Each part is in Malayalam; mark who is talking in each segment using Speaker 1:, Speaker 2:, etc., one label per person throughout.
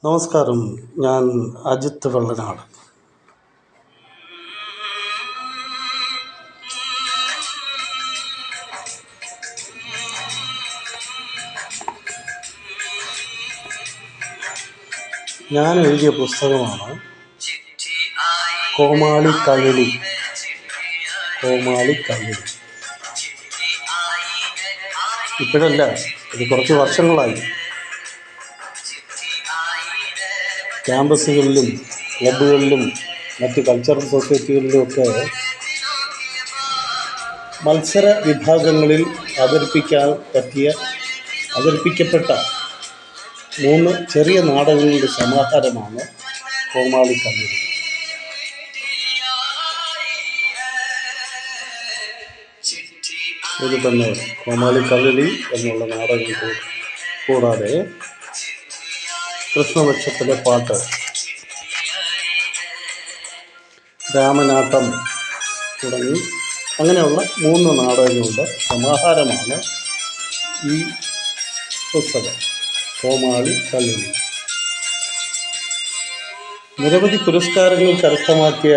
Speaker 1: നമസ്കാരം. ഞാൻ അജിത്ത് വെള്ളനാട്. ഞാൻ എഴുതിയ പുസ്തകമാണ് കോമാളി കവിളി. ഇപ്പോഴല്ല, ഇത് കുറച്ച് വർഷങ്ങളായി ക്യാമ്പസുകളിലും ക്ലബ്ബുകളിലും മറ്റ് കൾച്ചറൽ സൊസൈറ്റികളിലുമൊക്കെ മത്സര വിഭാഗങ്ങളിൽ അവതരിപ്പിക്കപ്പെട്ട 3 ചെറിയ നാടകങ്ങളുടെ സമാഹാരമാണ് കോമാളി കവിളി. ഇത് തന്നെ കോമാളി കവിളി എന്നുള്ള നാടകം കൂടാതെ കൃഷ്ണപക്ഷത്തിലെ പാട്ട്, രാമനാട്ടം തുടങ്ങി അങ്ങനെയുള്ള 3 നാടകങ്ങളുടെ സമാഹാരമാണ് ഈ പുസ്തകം കോമാളി കവിളി. നിരവധി പുരസ്കാരങ്ങൾ കരസ്ഥമാക്കിയ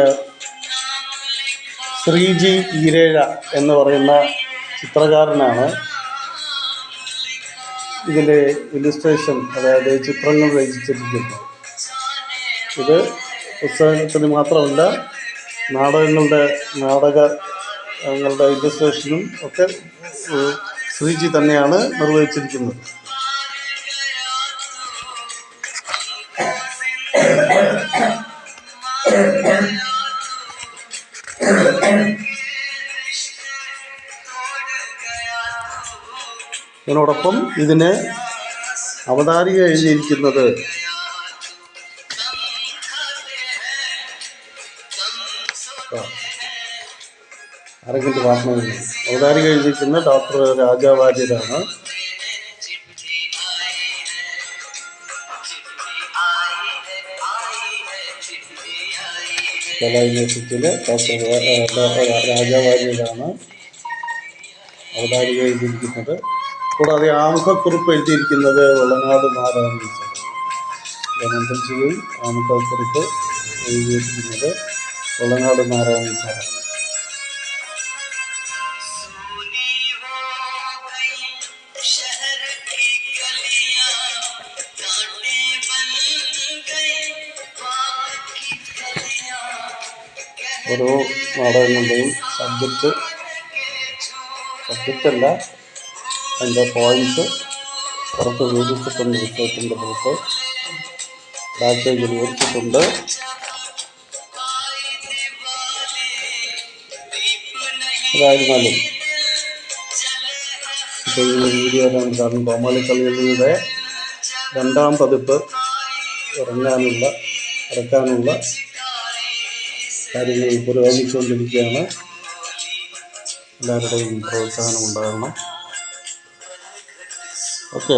Speaker 1: ശ്രീജി ഈരേഴ എന്ന് പറയുന്ന ചിത്രകാരനാണ് ഇതിലെ ഇല്ലുസ്ട്രേഷൻ, അതായത് ചിത്രങ്ങൾ രചിച്ചിരിക്കുന്നത്. ഇത് പുസ്തകത്തിന് മാത്രമല്ല, നാടകങ്ങളുടെ ഇല്ലുസ്ട്രേഷനും ഒക്കെ ശ്രീജി തന്നെയാണ് നിർവഹിച്ചിരിക്കുന്നത്. ഇതിനോടൊപ്പം ഇതിന് അവതാരിക എഴുതിയിരിക്കുന്നത് അവതാരിക എഴുതിയിരിക്കുന്ന ഡോക്ടർ രാജാവാര്യരാണ്. കേരള യൂണിവേഴ്സിറ്റിയിലെ ഡോക്ടർ രാജാവാര്യരാണ് അവതാരിക എഴുതിയിരിക്കുന്നത്. കൂടാതെ ആമുഖക്കുറിപ്പ് എഴുതിയിരിക്കുന്നത് വെള്ളനാട് നാരായണൻ സാറാണ്. ധനന്തൻജിയിൽ ആമുഖക്കുറിപ്പ് എഴുതിയിരിക്കുന്നത് വെള്ളനാട് നാരായണൻ സാറാണ്. ഓരോ നാടകങ്ങളുടെയും സബ്ജക്റ്റല്ല, അതിൻ്റെ പോയിൻറ്റ്സ് പുറത്ത് വിവരിച്ചിട്ടുണ്ട്. പുസ്തകത്തിൻ്റെ പുറത്ത് ബാക്ക് പേജിൽ വിവരിച്ചിട്ടുണ്ട്. ഏതായിരുന്നാലും ഇപ്പോൾ ഈ വീഡിയോ കാരണം കോമാളി കവിളിയുടെ 2ാം പതിപ്പ് ഇറക്കാനുള്ള കാര്യങ്ങൾ പുരോഗമിച്ചുകൊണ്ടിരിക്കുകയാണ്. എല്ലാവരുടെയും പ്രോത്സാഹനം ഉണ്ടാകണം. ഓക്കെ.